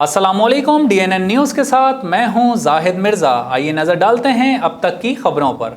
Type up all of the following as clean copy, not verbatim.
अस्सलामुअलैकुम DNN news के साथ मैं हूं जाहिद मिर्ज़ा। आइए नज़र डालते हैं अब तक की खबरों पर।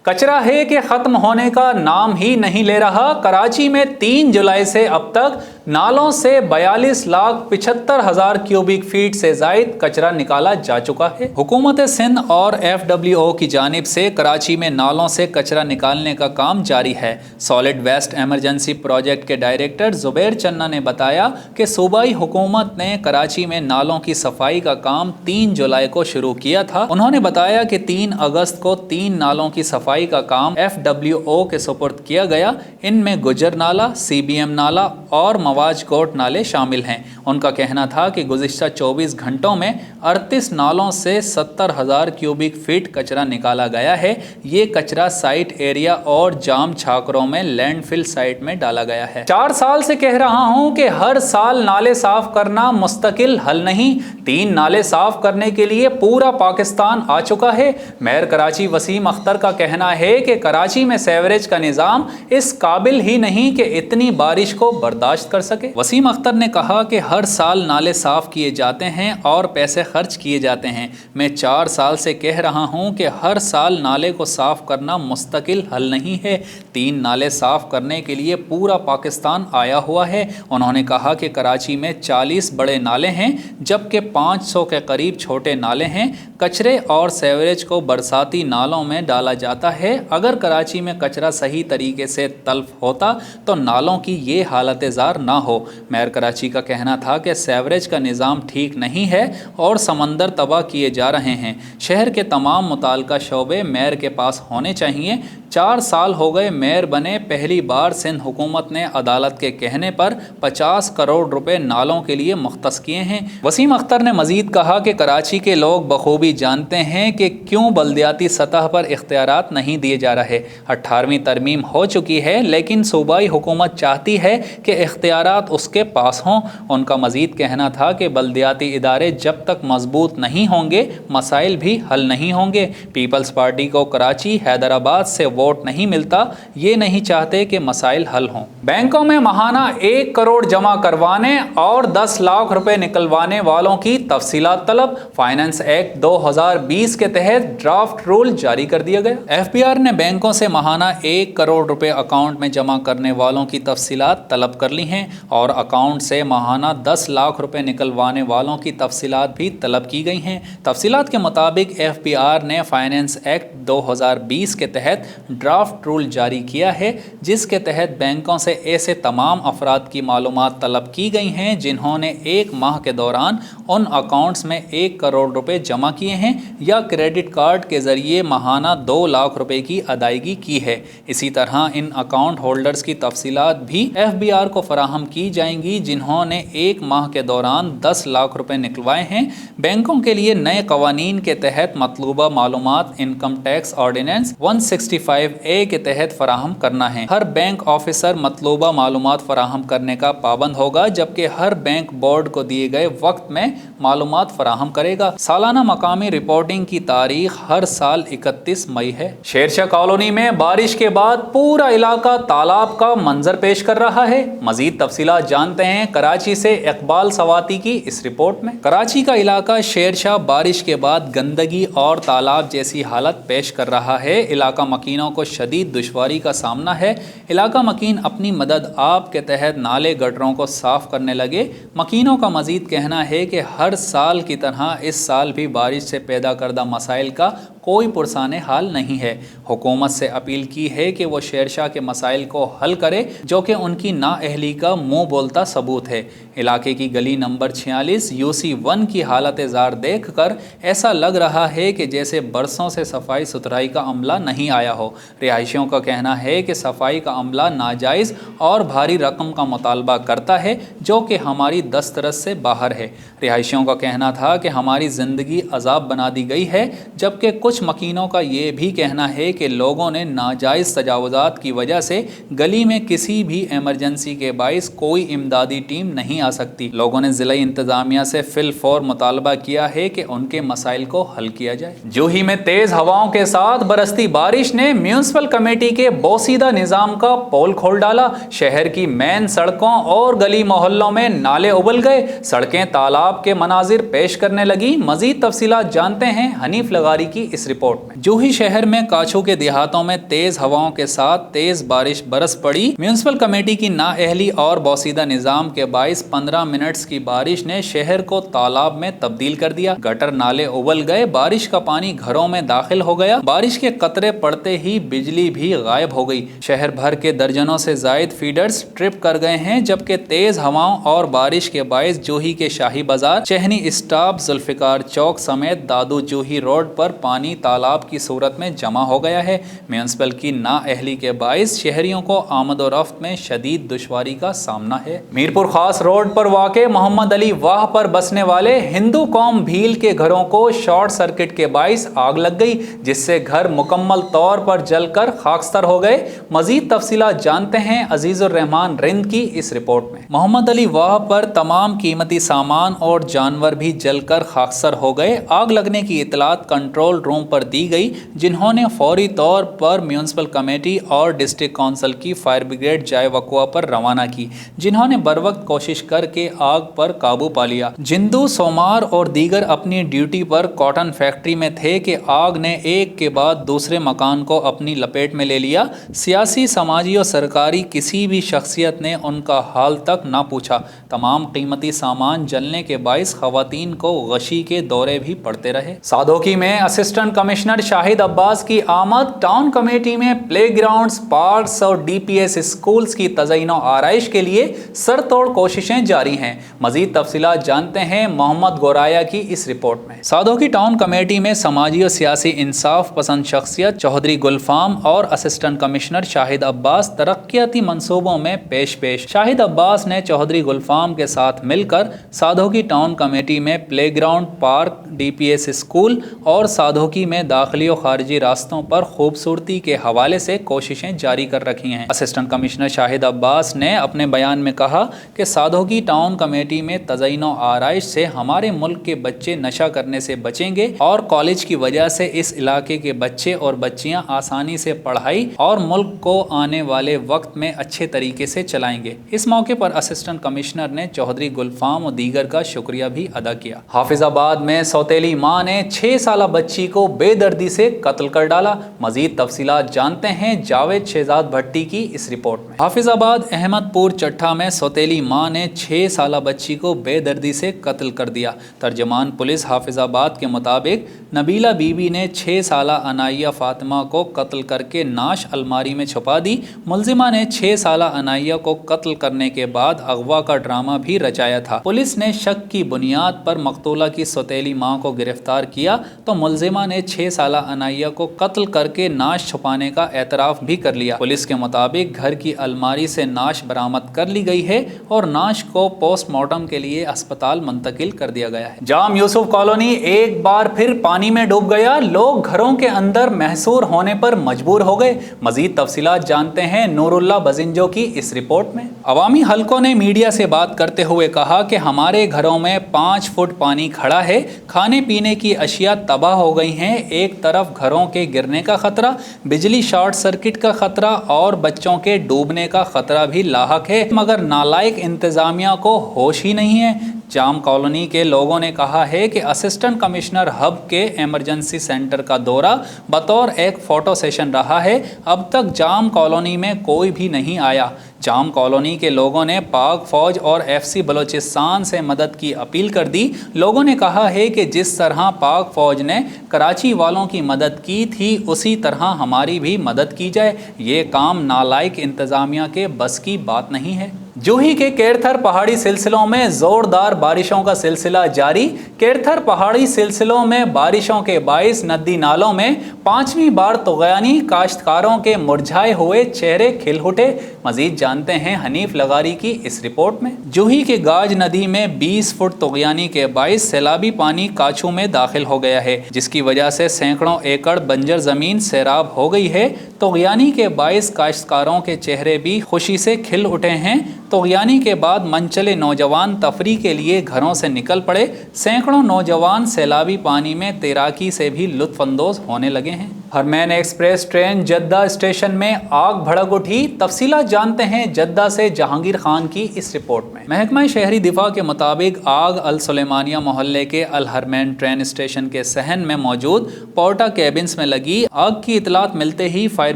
कचरा है कि ख़त्म होने का नाम ही नहीं ले रहा। कराची में 3 जुलाई से अब तक नालों से 42,75,000 क्यूबिक फीट से ज़ायद कचरा निकाला जा चुका है। हुकूमत सिंध और FWO की जानिब से कराची में नालों से कचरा निकालने का काम जारी है। सॉलिड वेस्ट एमरजेंसी प्रोजेक्ट के डायरेक्टर जुबैर चन्ना ने बताया कि सूबाई हुकूमत ने कराची में नालों की सफाई का काम 3 जुलाई को शुरू किया था। उन्होंने बताया कि 3 अगस्त को 3 नालों की सफाई का काम FWO के सुपुर्द किया गया। इनमें गुजर नाला, CBM नाला और मवाज कोट नाले शामिल हैं। उनका कहना था कि गुज़िश्ता 24 घंटों में 38 नालों से 70,000 क्यूबिक फीट कचरा निकाला गया है। ये कचरा साइट एरिया और जाम छाकरों में लैंडफिल साइट में डाला गया है। 4 साल से कह रहा हूं कि हर साल नाले साफ करना मुस्तकिल हल नहीं। 3 नाले साफ करने के लिए पूरा पाकिस्तान आ चुका है। मेयर कराची वसीम अख्तर का कहना है कि कराची में सेवरेज का निज़ाम इस काबिल ही नहीं कि इतनी बारिश को बर्दाश्त कर सके। वसीम अख्तर ने कहा कि हर साल नाले साफ किए जाते हैं और पैसे खर्च किए जाते हैं। मैं 4 साल से कह रहा हूं कि हर साल नाले को साफ करना मुस्तकिल हल नहीं है। 3 नाले साफ करने के लिए पूरा पाकिस्तान आया हुआ है। उन्होंने कहा कि कराची में 40 बड़े नाले हैं जबकि 500 के करीब छोटे नाले हैं। कचरे और सेवरेज को बरसाती नालों में डाला जाता है। अगर कराची में कचरा सही तरीके से तल्फ होता तो नालों की ये हालत ज़ार ना हो। मेयर कराची का कहना था कि सेवरेज का निज़ाम ठीक नहीं है और समंदर तबाह किए जा रहे हैं। शहर के तमाम मुताल्लिका शोबे मेयर के पास होने चाहिए। 4 साल हो गए मेयर बने, पहली बार सिंध हुकूमत ने अदालत के कहने पर 50 करोड़ रुपए नालों के लिए मुख्तस किए हैं। वसीम अख्तर ने मजीद कहा कि कराची के लोग बखूबी जानते हैं कि क्यों बल्दियाती सतह पर इख्तियारात नहीं दिए जा रहे। 18वीं तरमीम हो चुकी है लेकिन सूबाई हुकूमत चाहती है कि इख्तियारात उसके पास हों। उनका मजीद कहना था कि बल्दियाती इदारे जब तक मजबूत नहीं होंगे मसाइल भी हल नहीं होंगे। पीपल्स पार्टी को कराची हैदराबाद से वोट नहीं मिलता, ये नहीं चाहते कि मसाइल हल हों। बैंकों में माहाना 1 करोड़ जमा करवाने और 10 लाख रुपए निकलवाने वालों की तफसीलात तलब। फाइनेंस एक्ट 2020 के तहत ड्राफ्ट रूल जारी कर दिया गया। FBR ने बैंकों से माहाना 1 करोड़ रुपए अकाउंट में जमा करने वालों की तफसीलात तलब कर ली हैं और अकाउंट से माहाना 10 लाख रुपए निकलवाने वालों की तफसीलात भी तलब की गई हैं। तफसीलात के मुताबिक FBR ने फाइनेंस एक्ट 2020 के तहत ड्राफ्ट रूल जारी किया है जिसके तहत बैंकों से ऐसे तमाम अफराद की मालूमात तलब की गई हैं जिन्होंने 1 माह के दौरान उन अकाउंट्स में 1 करोड़ रुपए जमा किए हैं या क्रेडिट कार्ड के ज़रिए माहाना 2 लाख रुपए की अदायगी की है। इसी तरह इन अकाउंट होल्डर्स की तफसीलात भी FBR को फराहम की जाएंगी जिन्होंने 1 माह के दौरान 10 लाख रुपए निकलवाए हैं। बैंकों के लिए नए कवानीन के तहत मतलूबा मालूमात इनकम टैक्स ऑर्डिनेंस 165A के तहत फराहम करना है। हर बैंक ऑफिसर मतलूबा मालूमात फराहम करने का पाबंद होगा जबकि हर बैंक बोर्ड को दिए गए वक्त में मालूमात फराहम करेगा। सालाना मकामी रिपोर्टिंग की तारीख हर साल 31 मई है। शेरशाह कॉलोनी में बारिश के बाद पूरा इलाका तालाब का मंजर पेश कर रहा है। मजीद तफसीलात जानते हैं कराची से इकबाल सवाती की इस रिपोर्ट में। कराची का इलाका शेरशाह बारिश के बाद गंदगी और तालाब जैसी हालत पेश कर रहा है। इलाका मकीनों को शदीद दुश्वारी का सामना है। इलाका मकीन अपनी मदद आप के तहत नाले गटरों को साफ करने लगे। मकीनों का मजीद कहना है कि हर साल की तरह इस साल भी बारिश से पैदा करदा मसाइल का कोई पुरसाने हाल नहीं है। हुकूमत से अपील की है कि वो शेरशाह के मसाइल को हल करे जो कि उनकी नाअहली का मुंह बोलता सबूत है। इलाके की गली नंबर 46 UC1 की हालत ज़ार देख कर ऐसा लग रहा है कि जैसे बरसों से सफाई सुथराई का अमला नहीं आया हो। रिहायशियों का कहना है कि सफाई का अमला नाजायज़ और भारी रकम का मुतालबा करता है जो कि हमारी दस्तरस से बाहर है। रिहायशियों का कहना था कि हमारी ज़िंदगी अजाब बना दी गई है जबकि कुछ मकीनों का ये भी कहना है कि लोगों ने नाजायज़ तजावुज़ात की वजह से गली में किसी भी एमरजेंसी के बाइस कोई इमदादी टीम नहीं आ सकती। लोगों ने जिला इंतजामिया से फिलफौर मुतालबा किया है कि उनके मसाइल को हल किया जाए। जूही में तेज हवाओं के साथ बरसती बारिश ने म्यूनिसिपल कमेटी के बोसीदा निजाम का पोल खोल डाला। शहर की मेन सड़कों और गली मोहल्लों में नाले उबल गए, सड़कें तालाब के मनाजिर पेश करने लगी। मजीद तफसीलात जानते हैं हनीफ लगारी की इस रिपोर्ट में। जूही शहर में काछू के देहातों में तेज हवाओं के साथ तेज बारिश बरस पड़ी। म्यूनिसिपल कमेटी की नाअहली और बोसीदा निजाम के बाइस 15 मिनट्स की बारिश ने शहर को तालाब में तब्दील कर दिया। गटर नाले उबल गए, बारिश का पानी घरों में दाखिल हो गया। बारिश के कतरे पड़ते ही बिजली भी गायब हो गई। शहर भर के दर्जनों से जायद फीडर्स ट्रिप कर गए हैं, जबकि तेज हवाओं और बारिश के बायस जूही के शाही बाजार, चहनी स्टॉप, जुल्फिकार चौक समेत दादू जूही रोड पर पानी तालाब की सूरत में जमा हो गया है। म्यूनिसिपल की नाअहली के बायस शहरियों को आमद और रफ्त में शदीद दुश्वारी का सामना है। मीरपुर खास रोड पर वाक़े मोहम्मद अली वाह पर बसने वाले हिंदू कौम भील के घरों को शॉर्ट सर्किट के बायस आग लग गई, जिससे घर मुकम्मल तौर पर जलकर खाकस्तर हो गए। मजीद तफसीलात जानते हैं अजीजुर रहमान रिंद की इस रिपोर्ट में। मोहम्मद अली वाह पर तमाम कीमती सामान और जानवर भी जलकर खाकस्तर हो गए। आग लगने की इतलात कंट्रोल रूम पर दी गई, जिन्होंने फौरी तौर पर म्यूनिसिपल कमेटी और डिस्ट्रिक्ट काउंसिल की फायर ब्रिगेड जाए वक़ुआ पर रवाना की, जिन्होंने बरवक्त कोशिश करके आग पर काबू पा लिया। जिंदू, सोमार और दीगर अपनी ड्यूटी पर कॉटन फैक्ट्री में थे कि आग ने एक के बाद दूसरे मकान को अपनी लपेट में ले लिया। सियासी, समाजी और सरकारी किसी भी शख्सियत ने उनका हाल तक ना पूछा। तमाम कीमती सामान जलने के बायस खवातीन को गशी के दौरे भी पड़ते रहे। साधोकी में असिस्टेंट कमिश्नर शाहिद अब्बास की आमद। टाउन कमेटी में प्ले ग्राउंड्स, पार्क्स और DPS स्कूल्स की तज़यीन और आराइश के लिए सरतोड़ कोशिशें जारी हैं। मजीद तफसीलात जानते हैं मोहम्मद गोराया की इस रिपोर्ट में। साधोकी टाउन कमेटी में समाजी और सियासी इंसाफ पसंद शख्सियत चौधरी गुलफाम और असिस्टेंट कमिश्नर शाहिद अब्बास तरक्याती मंसूबों में पेश। शाहिद अब्बास ने चौधरी गुलफाम के साथ मिलकर साधोकी टाउन कमेटी में play ground, park, DPS school और साधोकी में दाखिली और खारजी रास्तों पर खूबसूरती के हवाले से कोशिशें जारी कर रखी हैं। असिस्टेंट कमिश्नर शाहिद अब्बास ने अपने बयान में कहा कि साधोकी टाउन कमेटी में तज़यीन और आराइश से हमारे मुल्क के बच्चे नशा करने से बचेंगे और कॉलेज की वजह से इस इलाके के बच्चे और बच्चियां आसानी से पढ़ाई और मुल्क को आने वाले वक्त में अच्छे तरीके से चलाएंगे। इस मौके पर असिस्टेंट कमिश्नर ने चौधरी गुलफाम और दीगर का शुक्रिया भी अदा किया। हाफिजाबाद में सौतेली मां ने 6 साला बच्ची को बेदर्दी से कत्ल कर डाला। मजीद तफसीलात जानते हैं जावेद शहजाद भट्टी की इस रिपोर्ट में। हाफिजाबाद अहमदपुर चट्ठा में सौतेली मां ने 6 साला बच्ची को बेदर्दी से कत्ल कर दिया। तर्जमान पुलिस हाफिजाबाद के मुताबिक नबीला बीबी ने 6 साला अनाइया फातिमा को कत्ल करके नाश अलमारी में छुपा दी। मुलजिमा ने 6 साला अनाइया को कत्ल करने के बाद अगवा का ड्रामा भी रचाया था। पुलिस ने शक की बुनियाद पर मकतूला की सौतेली मां को गिरफ्तार किया तो मुलजिमा ने 6 साला अनाइया को कत्ल करके नाश छुपाने का एतराफ़ भी कर लिया। पुलिस के मुताबिक घर की अलमारी से नाश बरामद कर ली गई है और नाश को पोस्टमार्टम के लिए अस्पताल मुंतकिल कर दिया गया है। जाम यूसुफ कॉलोनी एक बार फिर पानी में डूब गया। लोग घरों के अंदर महसूर होने पर मजबूर हो गए। मजीद तफसीलात जानते हैं नूरुल्लाह बजिंजो की इस रिपोर्ट में। अवामी हलकों ने मीडिया से बात करते हुए कहा कि हमारे घरों में 5 फुट पानी खड़ा है, खाने पीने की अशिया तबाह हो गई हैं। एक तरफ घरों के गिरने का खतरा, बिजली शॉर्ट सर्किट का खतरा और बच्चों के डूबने का खतरा भी लाहक है, मगर नालायक इंतजामिया को होश ही नहीं है। जाम कॉलोनी के लोगों ने कहा है कि असिस्टेंट कमिश्नर हब के इमरजेंसी सेंटर का दौरा बतौर एक फ़ोटो सेशन रहा है। अब तक जाम कॉलोनी में कोई भी नहीं आया। जाम कॉलोनी के लोगों ने पाक फ़ौज और FC बलोचिस्तान से मदद की अपील कर दी। लोगों ने कहा है कि जिस तरह पाक फ़ौज ने कराची वालों की मदद की थी, उसी तरह हमारी भी मदद की जाए। ये काम नालायक इंतज़ामिया के बस की बात नहीं है। जूही के केरथर पहाड़ी सिलसिलों में ज़ोरदार बारिशों का सिलसिला जारी। केरथर पहाड़ी सिलसिलों में बारिशों के बाइस नदी नालों में 5वीं बार तुग़यानी, काश्तकारों के मुरझाए हुए चेहरे खिल उठे। मजीद जानते हैं हनीफ लगारी की इस रिपोर्ट में। जूही के गाज नदी में 20 फुट तुगयानी के बाइस सैलाबी पानी काछू में दाखिल हो गया है, जिसकी वजह से सैकड़ों एकड़ बंजर जमीन सैराब हो गई है। तुगयानी के बाइस काश्तकारों के चेहरे भी खुशी से खिल उठे हैं। तुगयानी के बाद मनचले नौजवान तफरी के लिए घरों से निकल पड़े। सैकड़ों नौजवान सैलाबी पानी में तैराकी से भी लुत्फानंदोज होने लगे हैं। हरमैन एक्सप्रेस ट्रेन जद्दा स्टेशन में आग भड़क उठी। तफसीलात जानते हैं जद्दा से जहांगीर खान की इस रिपोर्ट में। महकमा शहरी दिफा के मुताबिक आग अल सुलेमानिया मोहल्ले के अल हरमैन ट्रेन स्टेशन के सहन में मौजूद पोर्टा कैबिन्स में लगी। आग की इतलात मिलते ही फायर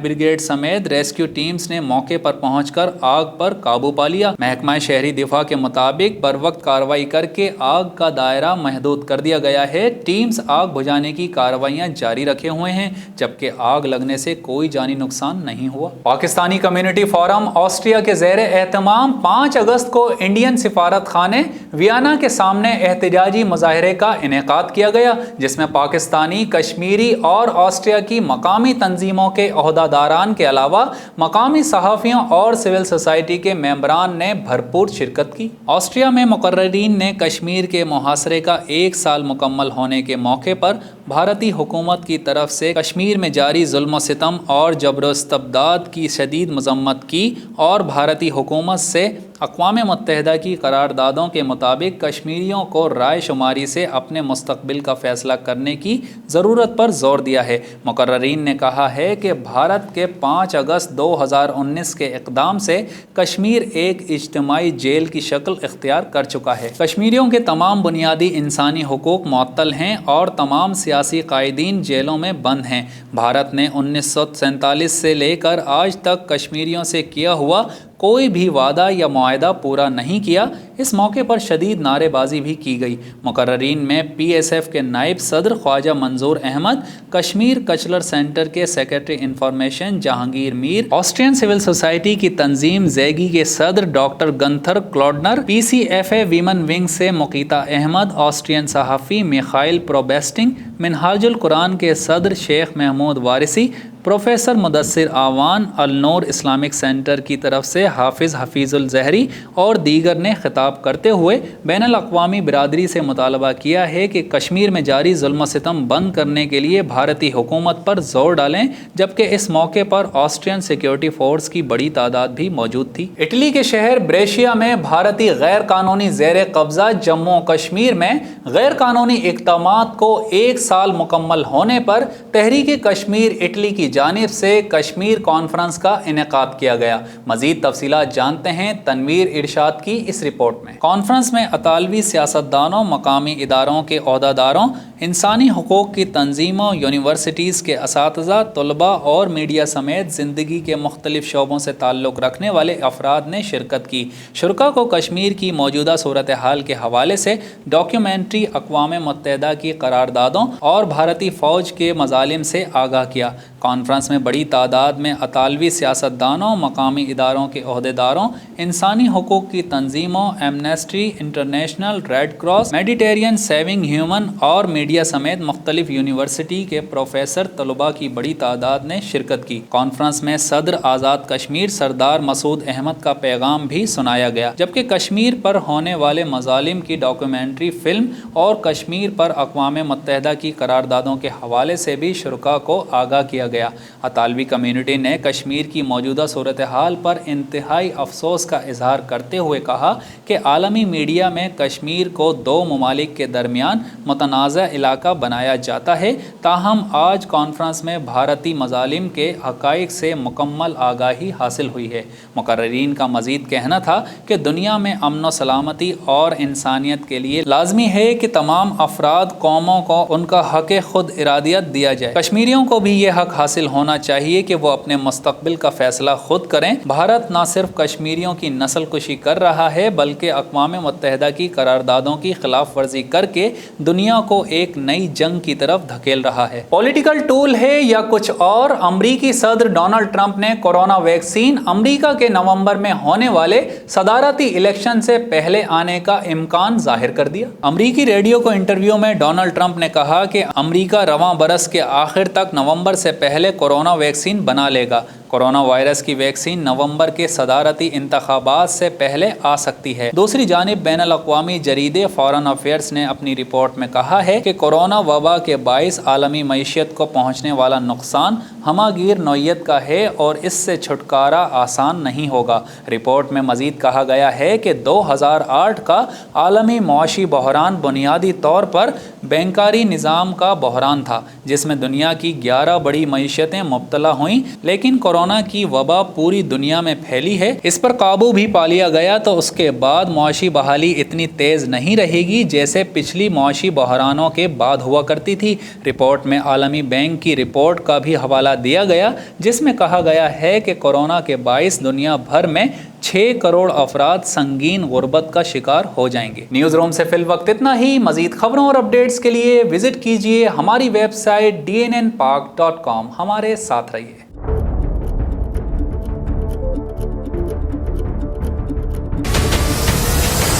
ब्रिगेड समेत रेस्क्यू टीम्स ने मौके पर पहुंचकर आग पर काबू पा लिया। महकमा शहरी दिफा के मुताबिक बर वक्त कार्रवाई करके आग का दायरा महदूद कर दिया गया है। टीम्स आग बुझाने की कार्रवाइयां जारी रखे हुए हैं, जबकि आग लगने से कोई जानी नुकसान नहीं हुआ। पाकिस्तानी कम्युनिटी फोरम ऑस्ट्रिया के ज़ेरे एहतमाम 5 अगस्त को इंडियन सिफारत खाने वियना के सामने एहतजाजी मुजाहरे का इनेकाद किया गया, जिसमें पाकिस्तानी, कश्मीरी और ऑस्ट्रिया की मकामी तंजीमों के ओहदादारान के अलावा मकामी सहाफ़ियों और सिविल सोसाइटी के मेंबरान ने भरपूर शिरकत की। ऑस्ट्रिया में मुकर्ररीन ने कश्मीर के मुहासरे का 1 साल मुकम्मल होने के मौके पर भारतीय हुकूमत की तरफ से कश्मीर में जारी जुल्म सितम और जबरदस्तबदाद की शदीद मजम्मत की और भारतीय हुकूमत से अक़वाम मुत्तहिदा की करारदादों के मुताबिक कश्मीरियों को राय शुमारी से अपने मुस्तक़बिल का फ़ैसला करने की ज़रूरत पर ज़ोर दिया है। मुकर्ररीन ने कहा है कि भारत के 5 अगस्त 2019 के इक़दाम से कश्मीर एक इज्तिमाई जेल की शक्ल इख्तियार कर चुका है। कश्मीरियों के तमाम बुनियादी इंसानी हुकूक मुअत्तल हैं और तमाम सियासी कायदीन जेलों में बंद हैं। भारत ने 1947 से लेकर आज तक कश्मीरियों से किया हुआ कोई भी वादा या मुआहदा पूरा नहीं किया। इस मौके पर शदीद नारेबाजी भी की गई। मुकर्ररीन में PSF के नायब सदर ख्वाजा मंजूर अहमद, कश्मीर कल्चरल सेंटर के secretary information Jahangir Mir, Austrian civil society की तंजीम ज़ैगी के सदर doctor Gunther Klaudner, PCFA women wing से मुकीता अहमद, ऑस्ट्रियन सहाफ़ी मिखाइल प्रोबेस्टिंग, मिनहाजुल कुरान के सदर Sheikh Mahmood Warsi, professor Mudassir Awan, Al Noor Islamic centre की तरफ से हाफिज़ हफीज़ुल ज़हरी और दीगर ने खिताब करते हुए बैनुल अक़वामी बिरादरी से मुतालबा किया है कि कश्मीर में जारी जुल्म सितम बंद करने के लिए भारतीय हुकूमत पर जोर डालें, जबकि इस मौके पर ऑस्ट्रियन सिक्योरिटी फोर्स की बड़ी तादाद भी मौजूद थी। इटली के शहर ब्रेशिया में भारतीय गैर कानूनी ज़ेर कब्ज़ा जम्मू कश्मीर में गैर कानूनी इक़दामात को 1 साल मुकम्मल होने पर तहरीक कश्मीर इटली की जानिब से कश्मीर कॉन्फ्रेंस का इनेकाद किया गया। मजीद तफसीलात जानते हैं तनवीर इरशाद की इस रिपोर्ट में। कॉन्फ्रेंस में अतालवी सियासतदानों, मकामी इदारों के ओहदेदारों, इंसानी हुकूक की तंजीमों, यूनिवर्सिटीज़ के असातिज़ा, तलबा और मीडिया समेत ज़िंदगी के मुख्तलिफ शोबों से ताल्लुक़ रखने वाले अफराद ने शिरकत की। शुरका को कश्मीर की मौजूदा सूरत हाल के हवाले से डॉक्यूमेंट्री, अक़वाम मुत्तहिदा की करारदादों और भारतीय फ़ौज के मज़ालिम से आगाह किया। कॉन्फ्रेंस में बड़ी तादाद में अतालवी सियासतदानों, मकामी इदारों के ओहदेदारों, इंसानी हुकूक की तंजीमों, Amnesty International, Red Cross, Mediterranean Saving Human और मीडिया समेत मुख्तलिफ यूनिवर्सिटी के प्रोफेसर, तलबा की बड़ी तादाद ने शिरकत की। कॉन्फ्रेंस में सदर आज़ाद कश्मीर सरदार मसूद अहमद का पैगाम भी सुनाया गया, जबकि कश्मीर पर होने वाले मज़ालिम की डॉक्यूमेंट्री फिल्म और कश्मीर पर अक़वाम मुत्तहिदा की करारदादों के हवाले से भी शुरका को आगाह किया गया। अतालवी कम्युनिटी ने कश्मीर की मौजूदा सूरत हाल पर इंतहाई अफसोस का इजहार करते हुए कहा कि आलमी मीडिया में कश्मीर को 2 ममालिक के दरमियान मुतनाज़ा इलाका बनाया जाता है, ताहम आज कॉन्फ्रेंस में भारतीय मज़ालिम के हक़ाइक़ से मुकम्मल आगाही हासिल हुई है। मुकर्ररीन का मज़ीद कहना था कि दुनिया में अमन व सलामती और इंसानियत के लिए लाजमी है कि तमाम अफराद, कौमों को उनका हक़ खुद इरादियत दिया जाए। कश्मीरियों को भी ये हक़ हासिल होना चाहिए कि वो अपने मुस्तक़बिल का फ़ैसला खुद करें। भारत न सिर्फ कश्मीरियों की नस्ल कुशी कर रहा है, बल्कि अक़वाम मुत्तहिदा की करारदादों की खिलाफ वर्जी करके दुनिया को एक नई जंग की तरफ धकेल रहा है। पॉलिटिकल टूल है या कुछ और? अमरीकी सदर डोनाल्ड ट्रंप ने कोरोना वैक्सीन अमरीका के नवंबर में होने वाले सदारती इलेक्शन से पहले आने का इम्कान जाहिर कर दिया। अमरीकी रेडियो को इंटरव्यू में डोनाल्ड ट्रंप ने कहा कि अमरीका रवां बरस के आखिर तक नवंबर से पहले कोरोना वैक्सीन बना लेगा। कोरोना वायरस की वैक्सीन नवंबर के सदारती इंतखाबात से पहले आ सकती है। दूसरी जानिब बैनुल अक़वामी जरीदे फॉरेन अफेयर्स ने अपनी रिपोर्ट में कहा है कि कोरोना वबा के बाइस आलमी मईशत को पहुँचने वाला नुकसान हमागीर नौयत का है और इससे छुटकारा आसान नहीं होगा। रिपोर्ट में मज़ीद कहा गया है कि 2008 का आलमी मुआशी बहरान बुनियादी तौर पर बैंकारी निज़ाम का बहरान था, जिसमें दुनिया की 11 बड़ी मईशतें मुब्तला हुईं, लेकिन कोरोना की वबा पूरी दुनिया में फैली है। इस पर काबू भी पा लिया गया तो उसके बाद मुआशी बहाली इतनी तेज़ नहीं रहेगी जैसे पिछली मुआशी बहरानों के बाद हुआ करती थी। रिपोर्ट में आलमी बैंक की रिपोर्ट का भी हवाला दिया गया, जिसमें कहा गया है कि कोरोना के बाइस दुनिया भर में 6 करोड़ अफराद संगीन गुर्बत का शिकार हो जाएंगे। न्यूज़ रूम से फिल वक्त इतना ही। मज़ीद खबरों और अपडेट्स के लिए विजिट कीजिए हमारी वेबसाइट dnnpak.com। हमारे साथ रहिए।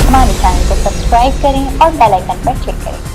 हमारे चैनल को सब्सक्राइब करें और बेल आइकन पर क्लिक करें।